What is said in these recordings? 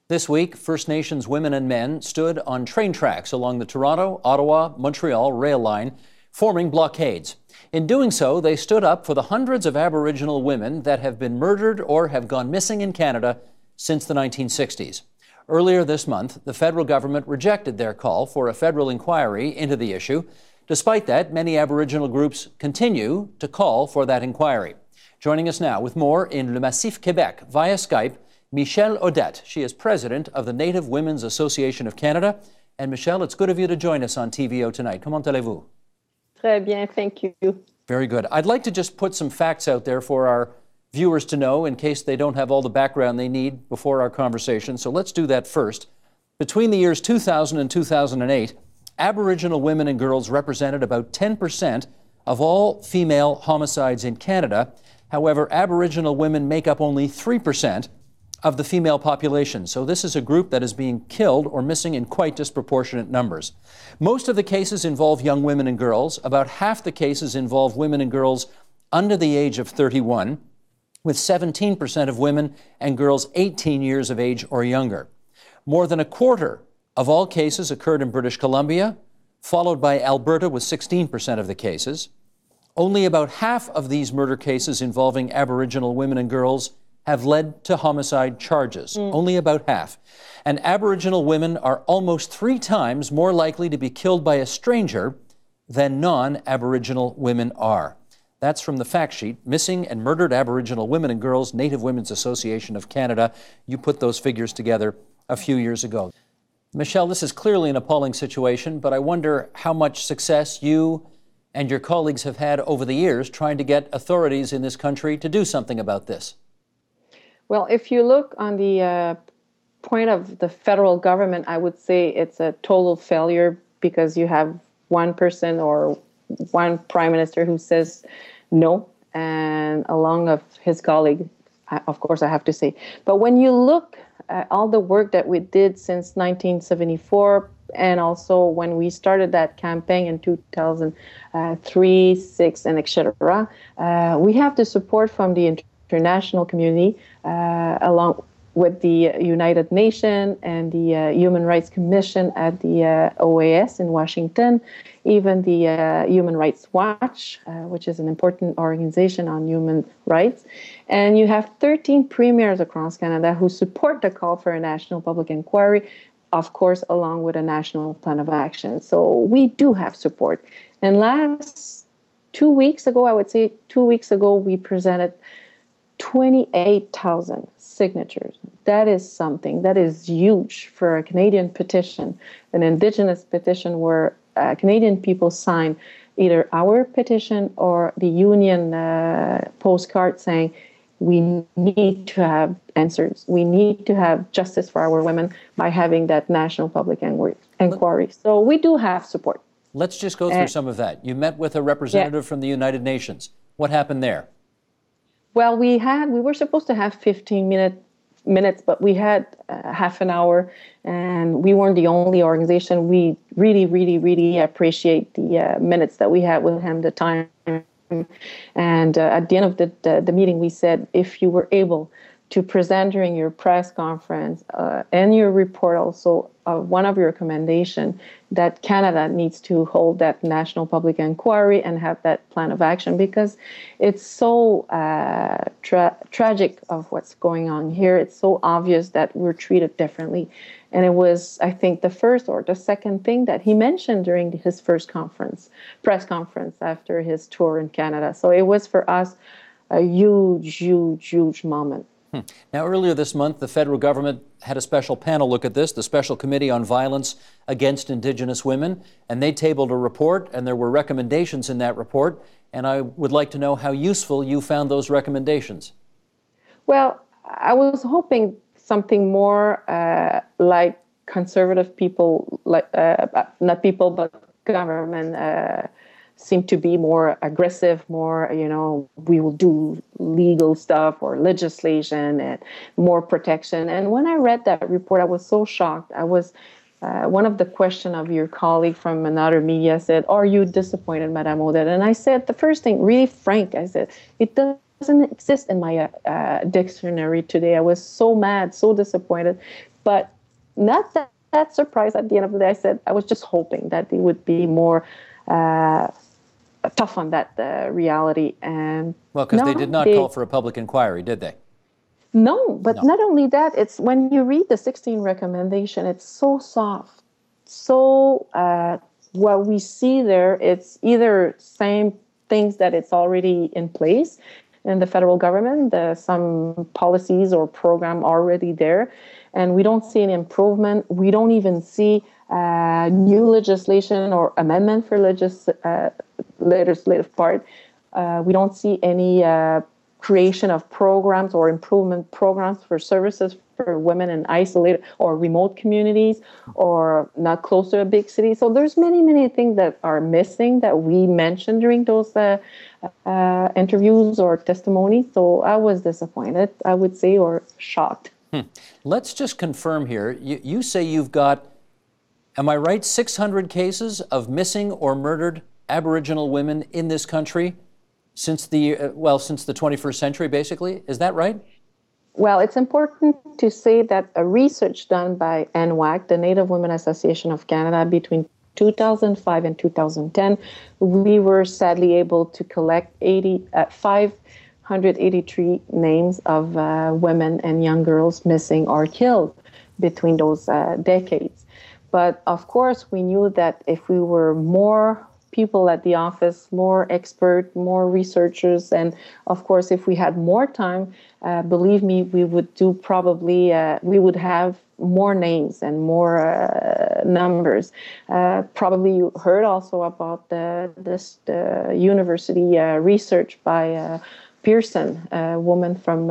This week, First Nations women and men stood on train tracks along the Toronto-Ottawa-Montreal rail line, forming blockades. In doing so, they stood up for the hundreds of Aboriginal women that have been murdered or have gone missing in Canada since the 1960s. Earlier this month, the federal government rejected their call for a federal inquiry into the issue. Despite that, many Aboriginal groups continue to call for that inquiry. Joining us now with more in Le Massif, Quebec, via Skype, Michele Audette. She is president of the Native Women's Association of Canada. And Michele, it's good of you to join us on TVO tonight. Comment allez-vous? Très bien, thank you. Very good. I'd like to just put some facts out there for our viewers to know in case they don't have all the background they need before our conversation. So let's do that first. Between the years 2000 and 2008, Aboriginal women and girls represented about 10% of all female homicides in Canada. However, Aboriginal women make up only 3% of the female population. So this is a group that is being killed or missing in quite disproportionate numbers. Most of the cases involve young women and girls. About half the cases involve women and girls under the age of 31, with 17% of women and girls 18 years of age or younger. More than a quarter of all cases occurred in British Columbia, followed by Alberta with 16% of the cases. Only about half of these murder cases involving Aboriginal women and girls have led to homicide charges, only about half. And Aboriginal women are almost 3 times more likely to be killed by a stranger than non-Aboriginal women are. That's from the fact sheet, Missing and Murdered Aboriginal Women and Girls, Native Women's Association of Canada. You put those figures together a few years ago. Michele, this is clearly an appalling situation, but I wonder how much success you and your colleagues have had over the years trying to get authorities in this country to do something about this. Well, if you look on the point of the federal government, I would say it's a total failure because you have one person or one prime minister who says no, and along of his colleague, of course, I have to say. But when you look at all the work that we did since 1974, and also when we started that campaign in 2003, 6, and etc., we have the support from the international community, along with the United Nations and the Human Rights Commission at the OAS in Washington, even the Human Rights Watch, which is an important organization on human rights. And you have 13 premiers across Canada who support the call for a national public inquiry, of course, along with a national plan of action. So we do have support. And last 2 weeks ago, I would say 2 weeks ago, we presented 28,000 signatures. That is something that is huge for a Canadian petition, an Indigenous petition where Canadian people sign either our petition or the union postcard saying we need to have answers. We need to have justice for our women by having that national public inquiry. So we do have support. Let's just go through some of that. You met with a representative from the United Nations. What happened there? Well, we were supposed to have 15 minutes, but we had half an hour, and we weren't the only organization. We really, really, really appreciate the minutes that we had with him, the time. And at the end of the meeting, we said, if you were able to present during your press conference and your report also one of your recommendations that Canada needs to hold that national public inquiry and have that plan of action, because it's so tragic of what's going on here. It's so obvious that we're treated differently. And it was, I think, the first or the second thing that he mentioned during his first press conference after his tour in Canada. So it was for us a huge, huge, huge moment. Now, earlier this month, the federal government had a special panel look at this, the Special Committee on Violence Against Indigenous Women, and they tabled a report, and there were recommendations in that report, and I would like to know how useful you found those recommendations. Well, I was hoping something more like conservative people, like not people, but government seem to be more aggressive, more, we will do legal stuff or legislation and more protection. And when I read that report, I was so shocked. I was, one of the questions of your colleague from another media said, are you disappointed, Madame Audette? And I said, the first thing, really frank, I said, it doesn't exist in my dictionary today. I was so mad, so disappointed, but not that surprised at the end of the day. I said, I was just hoping that they would be more tough on that reality. And well, because they did not call for a public inquiry, did they? No, but not only that, it's when you read the 16 recommendation, it's so soft. So what we see there, it's either same things that it's already in place in the federal government, some policies or program already there, and we don't see an improvement. We don't even see new legislation or amendment for legislative part. We don't see any creation of programs or improvement programs for services for women in isolated or remote communities or not close to a big city. So there's many things that are missing that we mentioned during those interviews or testimonies. So I was disappointed, I would say, or shocked. Let's just confirm here. You say you've got, am I right, 600 cases of missing or murdered Aboriginal women in this country since the 21st century, basically? Is that right? Well, it's important to say that a research done by NWAC, the Native Women Association of Canada, between 2005 and 2010, we were sadly able to collect 583 names of women and young girls missing or killed between those decades. But of course, we knew that if we were more people at the office, more expert, more researchers, and of course, if we had more time, believe me, we would do probably, we would have more names and more numbers. Probably you heard also about the university research by Pearson, a woman from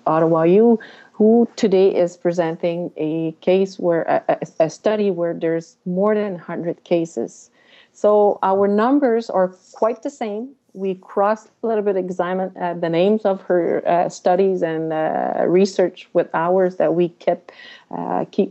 Ottawa U, who today is presenting a case where a study where there's more than 100 cases. So our numbers are quite the same. We crossed a little bit, examined the names of her studies and research with ours that we keep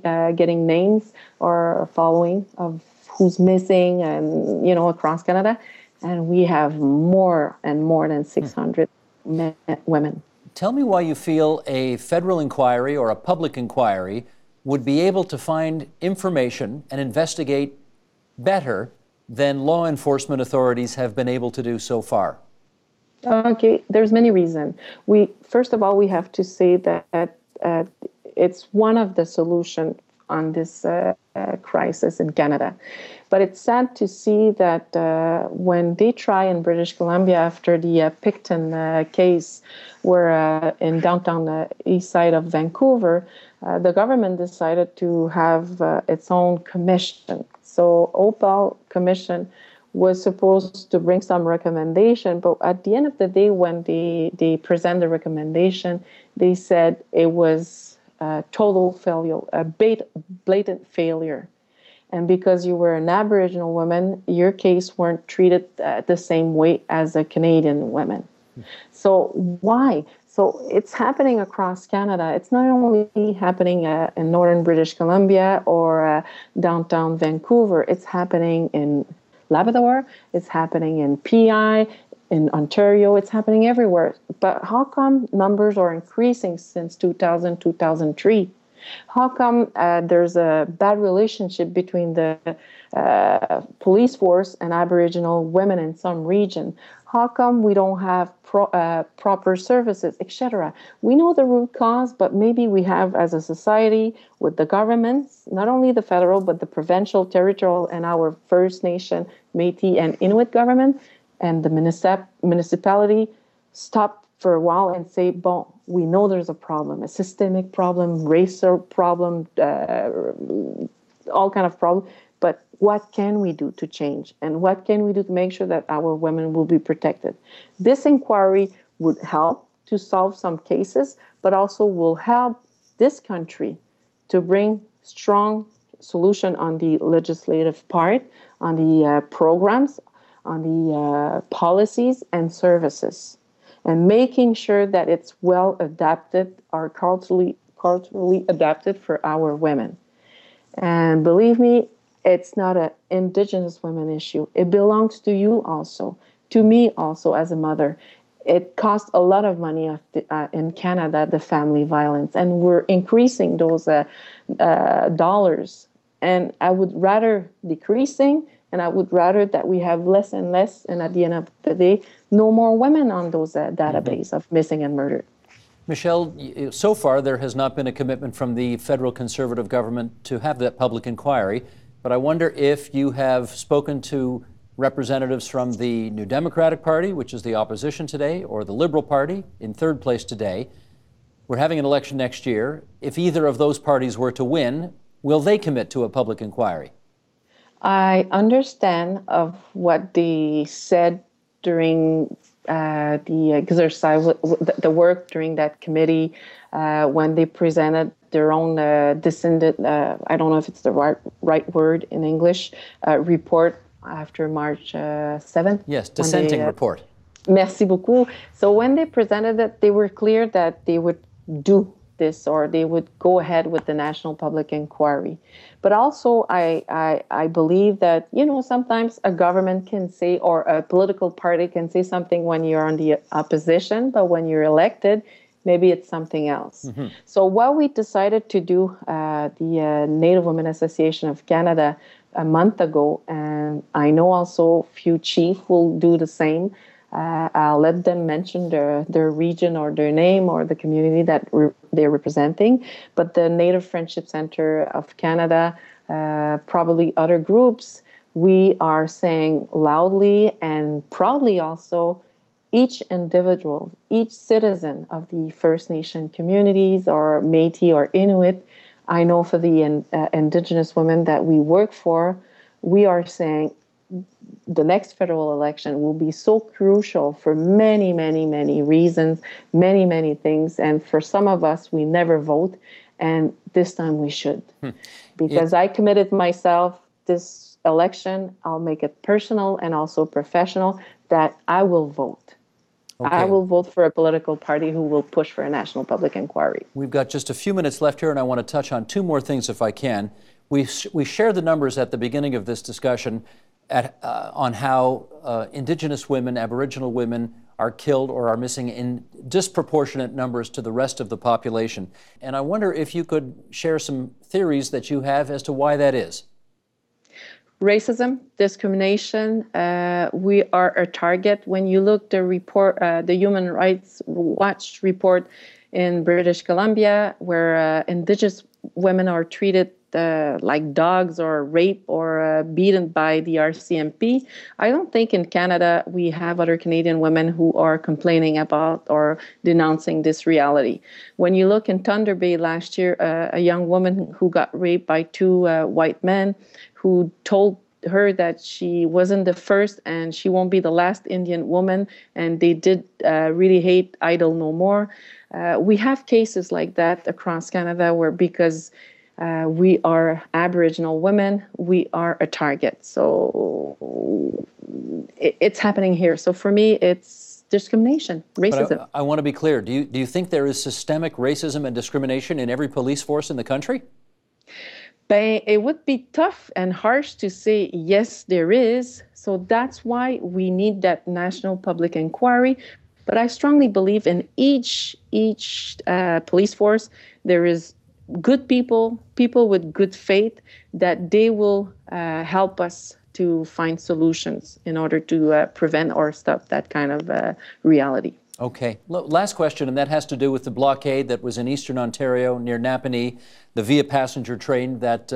getting names or following of who's missing and, across Canada. And we have more and more than 600 women. Tell me why you feel a federal inquiry or a public inquiry would be able to find information and investigate better than law enforcement authorities have been able to do so far. Okay, there's many reasons. First of all, we have to say that it's one of the solutions on this crisis in Canada. But it's sad to see that when they try in British Columbia after the Picton case, where in downtown east side of Vancouver, the government decided to have its own commission. So Opal Commission was supposed to bring some recommendation, but at the end of the day, when they present the recommendation, they said it was a total failure, a blatant failure. And because you were an Aboriginal woman, your case weren't treated the same way as a Canadian woman. So why? So it's happening across Canada. It's not only happening in northern British Columbia or downtown Vancouver. It's happening in Labrador. It's happening in PI, in Ontario. It's happening everywhere. But how come numbers are increasing since 2000, 2003? How come there's a bad relationship between the police force and Aboriginal women in some region? How come we don't have proper services, etc.? We know the root cause, but maybe we have, as a society, with the governments, not only the federal, but the provincial, territorial, and our First Nation, Métis, and Inuit government, and the municipality, stop for a while and say, bon, we know there's a problem, a systemic problem, racial problem, all kind of problem. But what can we do to change? And what can we do to make sure that our women will be protected? This inquiry would help to solve some cases, but also will help this country to bring strong solution on the legislative part, on the programs, on the policies and services, and making sure that it's well adapted or culturally adapted for our women. And believe me, it's not an Indigenous women issue. It belongs to you also, to me also as a mother. it costs a lot of money in Canada, the family violence, and we're increasing those dollars. And I would rather decreasing, and I would rather that we have less and less, and at the end of the day, no more women on those database of missing and murdered. Michele, so far there has not been a commitment from the federal Conservative government to have that public inquiry, but I wonder if you have spoken to representatives from the New Democratic Party, which is the opposition today, or the Liberal Party, in third place today. We're having an election next year. If either of those parties were to win, will they commit to a public inquiry? I understand of what they said during the exercise, the work during that committee, when they presented their own descendant, I don't know if it's the right word in English, report after March 7th. Yes, dissenting report. Merci beaucoup. So when they presented it, they were clear that they would do this, or they would go ahead with the national public inquiry. But also, I believe that, sometimes a government can say, or a political party can say something when you're on the opposition, but when you're elected, maybe it's something else. Mm-hmm. So what we decided to do, the Native Women Association of Canada, a month ago, and I know also few chiefs will do the same. I'll let them mention their region or their name or the community that they're representing. But the Native Friendship Center of Canada, probably other groups, we are saying loudly and proudly also, each individual, each citizen of the First Nation communities or Métis or Inuit, I know for the Indigenous women that we work for, we are saying the next federal election will be so crucial for many, many, many reasons, many, many things. And for some of us, we never vote. And this time we should. Because I committed myself this election, I'll make it personal and also professional, that I will vote. Okay. I will vote for a political party who will push for a national public inquiry. We've got just a few minutes left here, and I want to touch on two more things if I can. We shared the numbers at the beginning of this discussion on how Indigenous women, Aboriginal women are killed or are missing in disproportionate numbers to the rest of the population. And I wonder if you could share some theories that you have as to why that is. Racism, discrimination, we are a target. When you look the report, the Human Rights Watch report in British Columbia, where Indigenous women are treated like dogs or raped or beaten by the RCMP. I don't think in Canada we have other Canadian women who are complaining about or denouncing this reality. When you look in Thunder Bay last year, a young woman who got raped by two white men who told her that she wasn't the first and she won't be the last Indian woman, and they did really hate Idle No More. We have cases like that across Canada where because we are Aboriginal women, we are a target. So it's happening here. So for me, it's discrimination, racism. But I want to be clear. Do you think there is systemic racism and discrimination in every police force in the country? But it would be tough and harsh to say, yes, there is. So that's why we need that national public inquiry. But I strongly believe in each police force, there is good people with good faith, that they will help us to find solutions in order to prevent or stop that kind of reality. Okay. Last question, and that has to do with the blockade that was in eastern Ontario near Napanee, the via passenger train that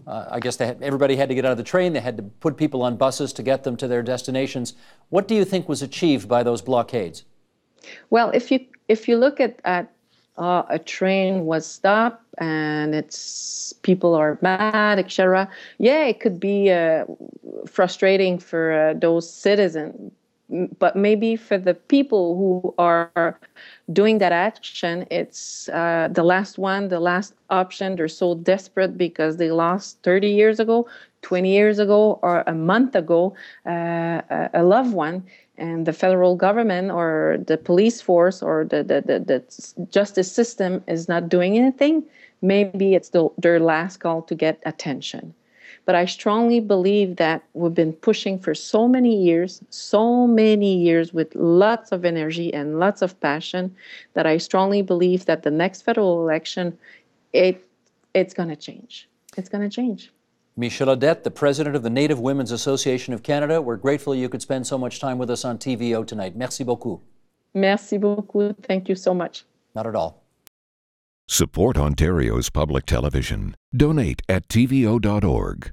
I guess everybody had to get out of the train. They had to put people on buses to get them to their destinations. What do you think was achieved by those blockades? Well, if you look at a train was stopped and it's people are mad, etc. Yeah, it could be frustrating for those citizens. But maybe for the people who are doing that action, it's the last option. They're so desperate because they lost 30 years ago, 20 years ago, or a month ago, a loved one. And the federal government or the police force or the justice system is not doing anything. Maybe it's their last call to get attention. But I strongly believe that we've been pushing for so many years with lots of energy and lots of passion, that I strongly believe that the next federal election, it's going to change. It's going to change. Michele Audette, the president of the Native Women's Association of Canada, we're grateful you could spend so much time with us on TVO tonight. Merci beaucoup. Merci beaucoup. Thank you so much. Not at all. Support Ontario's public television. Donate at tvo.org.